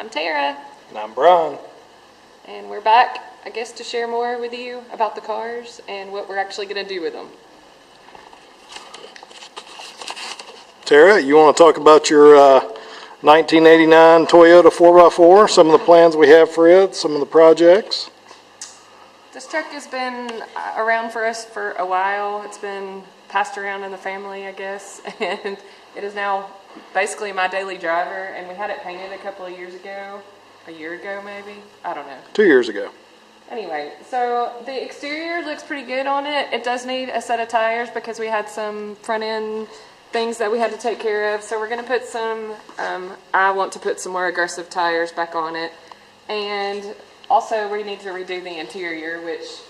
I'm Tara. And I'm Brian. And we're back, I guess, to share more with you about the cars and what we're actually going to do with them. Tara, you want to talk about your 1989 Toyota 4x4, some of the plans we have for it, some of the projects? This truck has been around for us for a while. It's been passed around in the family, I guess, and it is now basically my daily driver. And we had it painted a couple of years ago, a year ago maybe, I don't know. 2 years ago. Anyway, so the exterior looks pretty good on it. It does need a set of tires because we had some front end things that we had to take care of. So we're going to put some, I want to put some more aggressive tires back on it. And also we need to redo the interior, which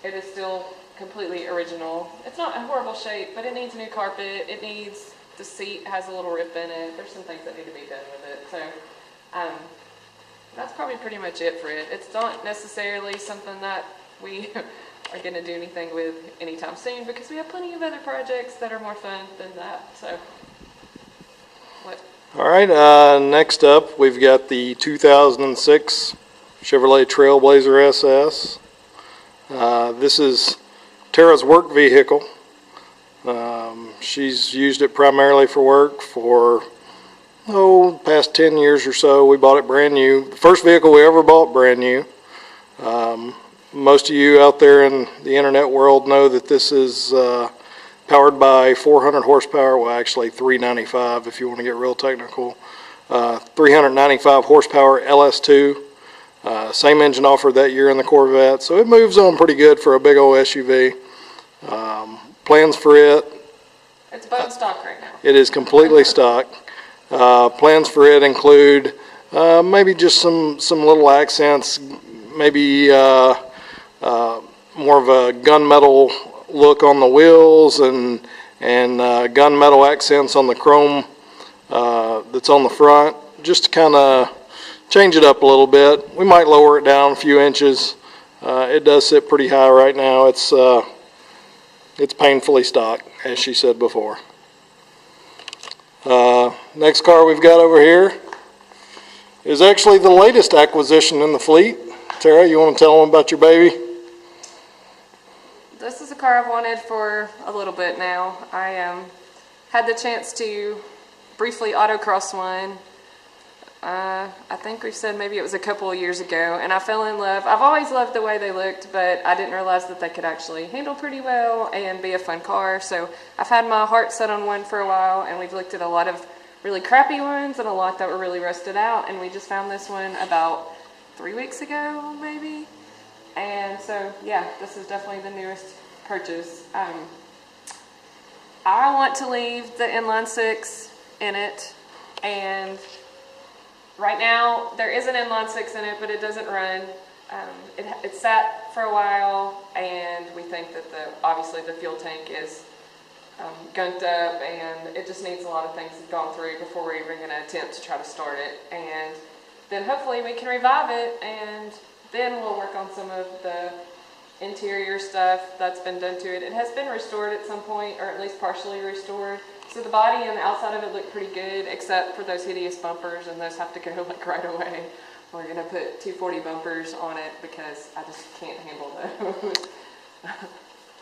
it is still completely original. It's not a horrible shape, but it needs new carpet. It needs, the seat has a little rip in it. There's some things that need to be done with it. So that's probably pretty much it for it. It's not necessarily something that we are going to do anything with anytime soon because we have plenty of other projects that are more fun than that. So, what? All right, next up we've got the 2006 Chevrolet Trailblazer SS. This is Tara's work vehicle. She's used it primarily for work for past 10 years or so. We bought it brand new. The first vehicle we ever bought brand new. Most of you out there in the internet world know that this is powered by 400 horsepower, well actually 395 if you want to get real technical. 395 horsepower LS2. Same engine offered that year in the Corvette, so it moves on pretty good for a big old SUV. Plans for it. It's bone stock right now. It is completely stock. Plans for it include maybe just some little accents, maybe more of a gunmetal look on the wheels and gunmetal accents on the chrome that's on the front, just to kind of change it up a little bit. We might lower it down a few inches. It does sit pretty high right now. It's painfully stock, as she said before. Next car we've got over here is actually the latest acquisition in the fleet. Tara, you want to tell them about your baby? This is a car I've wanted for a little bit now. I had the chance to briefly autocross one. I think we said maybe it was a couple of years ago, and I fell in love. I've always loved the way they looked, but I didn't realize that they could actually handle pretty well and be a fun car. So I've had my heart set on one for a while, and we've looked at a lot of really crappy ones and a lot that were really rusted out, and we just found this one about 3 weeks ago maybe. And so yeah, this is definitely the newest purchase. I want to leave the inline six in it, and right now there is an inline six in it, but it doesn't run. It sat for a while, and we think that obviously the fuel tank is gunked up, and it just needs a lot of things gone through before we're even going to attempt to try to start it. And then hopefully we can revive it, and then we'll work on some of the interior stuff that's been done to it. It has been restored at some point, or at least partially restored. So the body and the outside of it look pretty good, except for those hideous bumpers, and those have to go like right away. We're going to put 240 bumpers on it because I just can't handle those.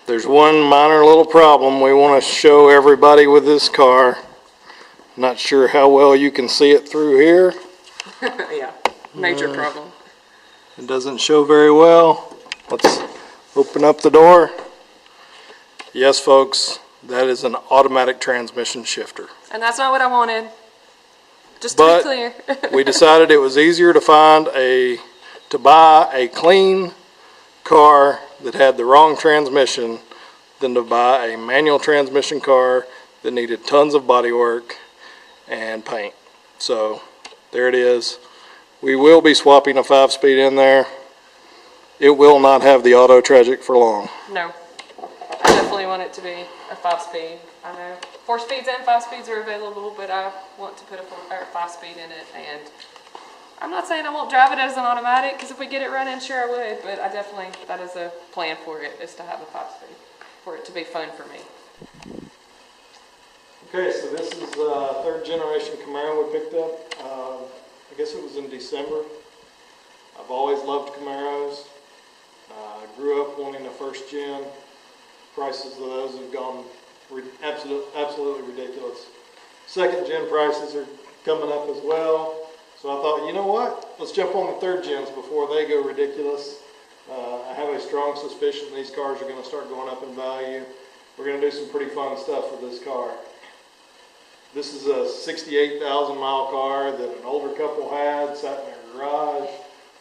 There's one minor little problem we want to show everybody with this car. Not sure how well you can see it through here. Yeah, major problem. It doesn't show very well. Let's open up the door. Yes, folks, that is an automatic transmission shifter. And that's not what I wanted. Just to be clear. We decided it was easier to buy a clean car that had the wrong transmission than to buy a manual transmission car that needed tons of body work and paint. So there it is. We will be swapping a 5-speed in there. It will not have the auto tragic for long. No, I definitely want it to be a 5-speed. I know 4-speeds and 5-speeds are available, but I want to put a 5-speed in it. And I'm not saying I won't drive it as an automatic, because if we get it running, sure I would. But I definitely, that is a plan for it, is to have a 5-speed, for it to be fun for me. Okay, so this is a 3rd generation Camaro we picked up. I guess it was in December. I've always loved Camaros. Grew up wanting a first gen. Prices of those have gone absolutely ridiculous. Second gen prices are coming up as well. So I thought, you know what? Let's jump on the third gens before they go ridiculous. I have a strong suspicion these cars are going to start going up in value. We're going to do some pretty fun stuff with this car. This is a 68,000 mile car that an older couple had, sat in their garage,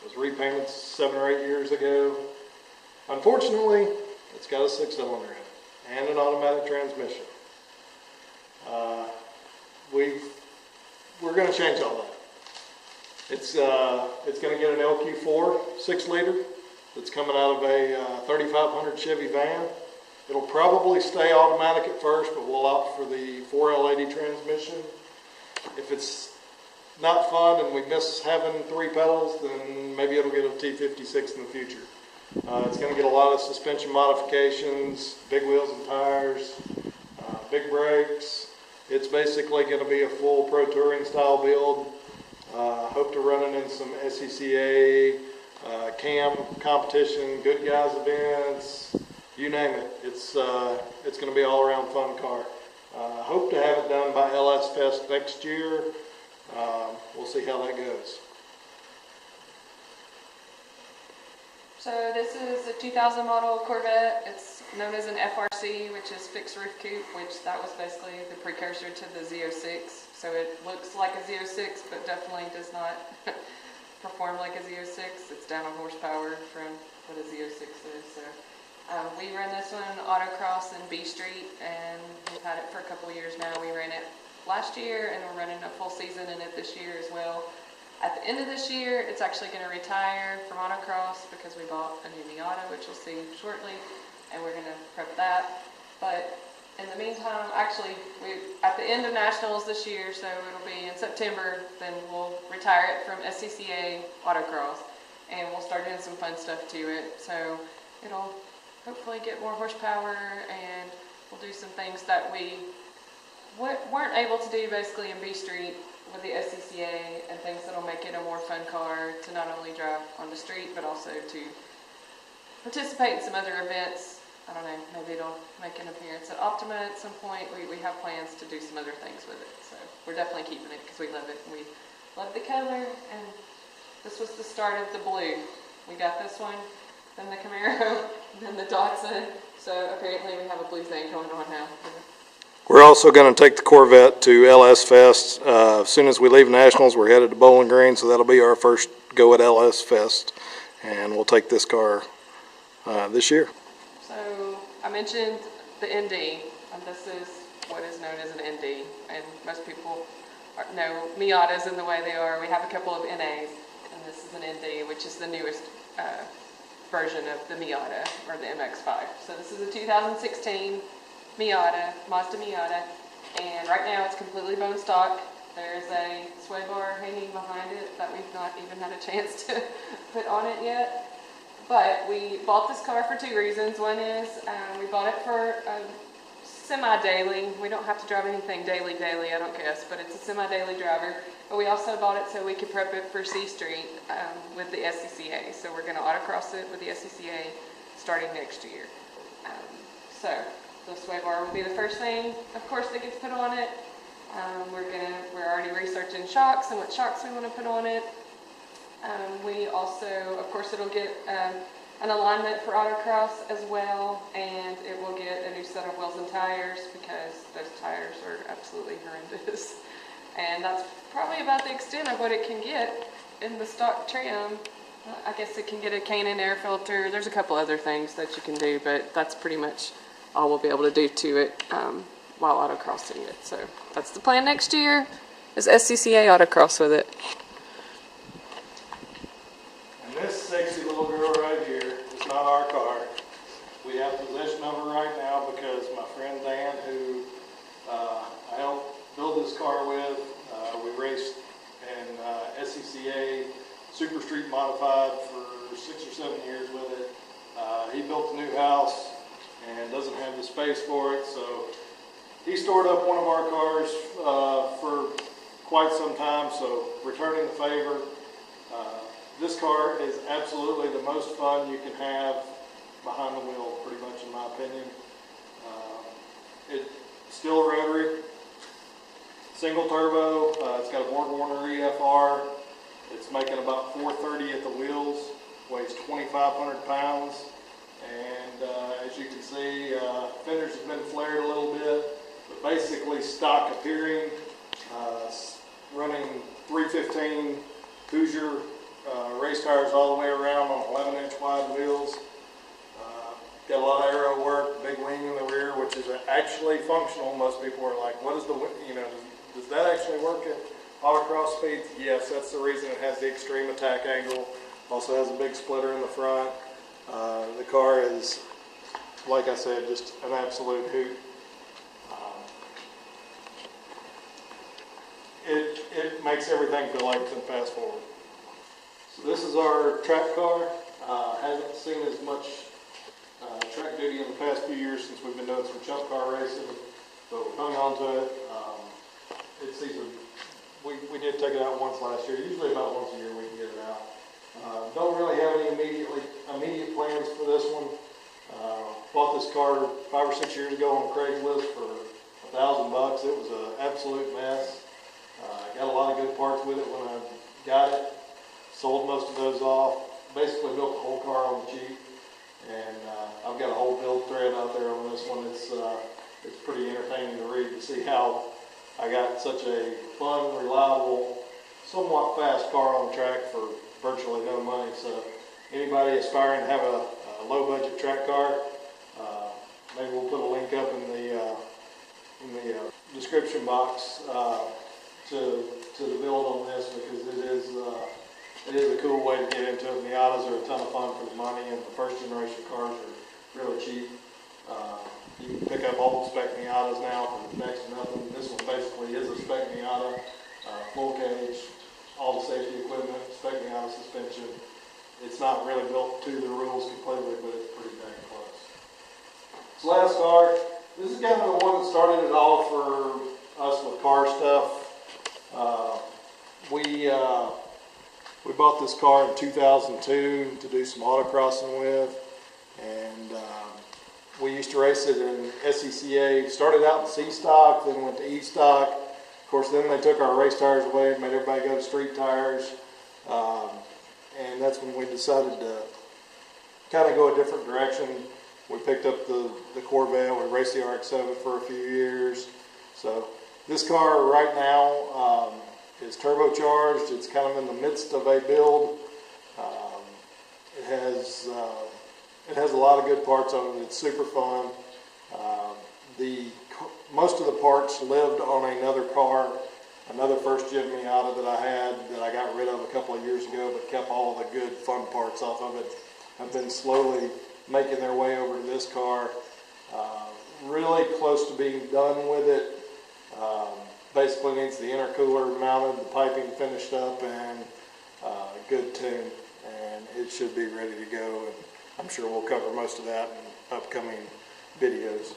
was repainted 7 or 8 years ago. Unfortunately, it's got a 6-cylinder in it and an automatic transmission. We're going to change all that. It's going to get an LQ4 6-liter that's coming out of a 3500 Chevy van. It'll probably stay automatic at first, but we'll opt for the 4L80 transmission. If it's not fun and we miss having 3 pedals, then maybe it'll get a T56 in the future. It's going to get a lot of suspension modifications, big wheels and tires, big brakes. It's basically going to be a full Pro Touring style build. Hope to run it in some SCCA, CAM competition, Good Guys events, you name it. It's going to be an all-around fun car. Hope to have it done by LS Fest next year. We'll see how that goes. So this is a 2000 model Corvette. It's known as an FRC, which is fixed roof coupe, which that was basically the precursor to the Z06. So it looks like a Z06, but definitely does not perform like a Z06. It's down on horsepower from what a Z06 is. So we ran this one autocross in B Street, and we've had it for a couple years now. We ran it last year, and we're running a full season in it this year as well. At the end of this year, it's actually going to retire from autocross because we bought a new Miata, which you'll see shortly, and we're going to prep that. But in the meantime, actually, at the end of Nationals this year, so it'll be in September, then we'll retire it from SCCA autocross, and we'll start doing some fun stuff to it. So it'll hopefully get more horsepower, and we'll do some things that we weren't able to do basically in B Street with the SCCA, and things that'll make it a more fun car to not only drive on the street, but also to participate in some other events. I don't know, maybe it'll make an appearance at Optima at some point. We have plans to do some other things with it. So we're definitely keeping it because we love it. We love the color, and this was the start of the blue. We got this one, then the Camaro, then the Datsun. So apparently we have a blue thing going on now. We're also going to take the Corvette to LS Fest. As soon as we leave Nationals, we're headed to Bowling Green, so that'll be our first go at LS Fest. And we'll take this car this year. So I mentioned the ND, and this is what is known as an ND. And most people know Miatas in the way they are. We have a couple of NAs, and this is an ND, which is the newest version of the Miata, or the MX-5. So this is a 2016 Miata, Mazda Miata, and right now it's completely bone stock. There is a sway bar hanging behind it that we've not even had a chance to put on it yet. But we bought this car for 2 reasons. One is we bought it for semi-daily. We don't have to drive anything daily, I don't guess, but it's a semi-daily driver. But we also bought it so we could prep it for C Street with the SCCA. So we're going to autocross it with the SCCA starting next year. So the sway bar will be the first thing, of course, that gets put on it. We're already researching shocks and what shocks we want to put on it. We also, of course, it'll get an alignment for autocross as well, and it will get a new set of wheels and tires because those tires are absolutely horrendous. And that's probably about the extent of what it can get in the stock trim. I guess it can get a K&N air filter. There's a couple other things that you can do, but that's pretty much all we'll be able to do to it while autocrossing it. So that's the plan next year, is SCCA autocross with it. And this sexy little girl right here is not our car. We have possession of her right now because my friend Dan, who I helped build this car with, we raced in SCCA Super Street Modified for 6 or 7 years with it. He built a new house and doesn't have the space for it, so he stored up one of our cars for quite some time, so returning the favor. This car is absolutely the most fun you can have behind the wheel, pretty much in my opinion. It's still a rotary, single turbo. It's got a Borg-Warner EFR. It's making about 430 at the wheels, weighs 2,500 pounds. And as you can see, fenders have been flared a little bit, but basically stock appearing, running 315 Hoosier race tires all the way around on 11-inch wide wheels. Got a lot of aero work, big wing in the rear, which is actually functional. Most people are like, what is the, does that actually work at autocross speeds? Yes, that's the reason it has the extreme attack angle. Also has a big splitter in the front. The car is, like I said, just an absolute hoot. It makes everything feel like it's in fast forward. So this is our track car. Hasn't seen as much track duty in the past few years since we've been doing some chump car racing, but we hung on to it. It's either, we did take it out once last year. Usually about once a year we can get it out. Don't really have any immediate plans for this one. Bought this car 5 or 6 years ago on Craigslist for $1,000. It was an absolute mess. Got a lot of good parts with it when I got it. Sold most of those off. Basically built the whole car on the cheap. And I've got a whole build thread out there on this one. It's pretty entertaining to read to see how I got such a fun, reliable, somewhat fast car on the track for virtually no money. So anybody aspiring to have a low budget track car, maybe we'll put a link up in the description box to the build on this, because it is a cool way to get into it. Miatas are a ton of fun for the money, and the first generation cars are really cheap. You can pick up old spec Miatas now for next to nothing. This one basically is a spec Miata, full cage, all the safety equipment, spec Miata suspension. It's not really built to the rules completely, but it's pretty dang close. This last car, this is kind of the one that started it all for us with car stuff. We bought this car in 2002 to do some autocrossing with, and we used to race it in SECA. Started out in C stock, then went to E stock. Of course, then they took our race tires away and made everybody go to street tires. And that's when we decided to kind of go a different direction. We picked up the Corvette. We raced the RX-7 for a few years. So this car right now is turbocharged. It's kind of in the midst of a build. It has a lot of good parts on it. It's super fun. Most of the parts lived on another car, another first gen Miata that I had that I got rid of a couple of years ago, but kept all the good fun parts off of it. I've been slowly making their way over to this car. Really close to being done with it. Basically needs the intercooler mounted, the piping finished up, and a good tune, and it should be ready to go. And I'm sure we'll cover most of that in upcoming videos.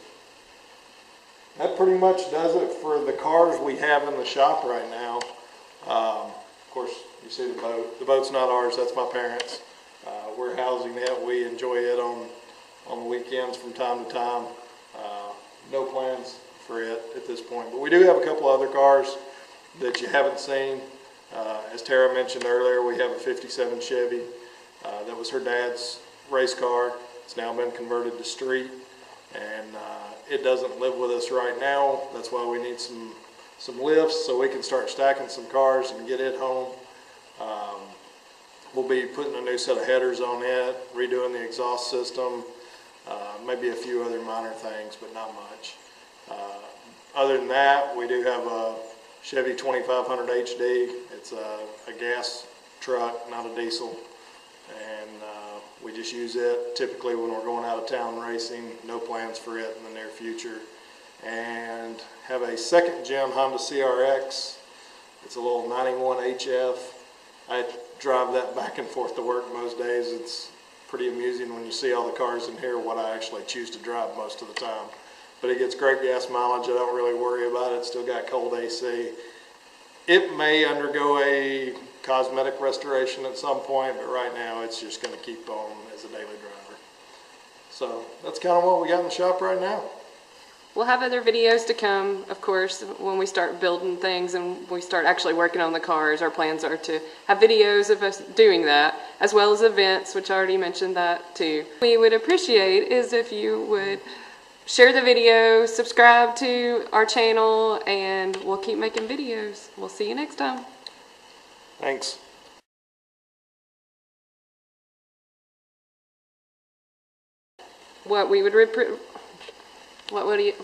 That pretty much does it for the cars we have in the shop right now. Of course, you see the boat. The boat's not ours, that's my parents'. We're housing it. We enjoy it on the weekends from time to time. No plans for it at this point. But we do have a couple other cars that you haven't seen. As Tara mentioned earlier, we have a 57 Chevy. That was her dad's race car. It's now been converted to street, and it doesn't live with us right now. That's why we need some lifts so we can start stacking some cars and get it home. We'll be putting a new set of headers on it, redoing the exhaust system, maybe a few other minor things, but not much. Other than that, we do have a Chevy 2500 HD. It's a gas truck, not a diesel, and we just use it typically when we're going out of town racing. No plans for it in the near future. And have a second gen Honda CRX. It's a little 91 HF. I drive that back and forth to work most days. It's pretty amusing when you see all the cars in here what I actually choose to drive most of the time. But it gets great gas mileage. I don't really worry about it. It's still got cold AC. It may undergo a cosmetic restoration at some point, but right now it's just going to keep on as a daily driver. So that's kind of what we got in the shop right now. We'll have other videos to come, of course, when we start building things and we start actually working on the cars. Our plans are to have videos of us doing that, as well as events, which I already mentioned that too. We would appreciate is if you would share the video, subscribe to our channel, and we'll keep making videos. We'll see you next time. Thanks. What we would what would you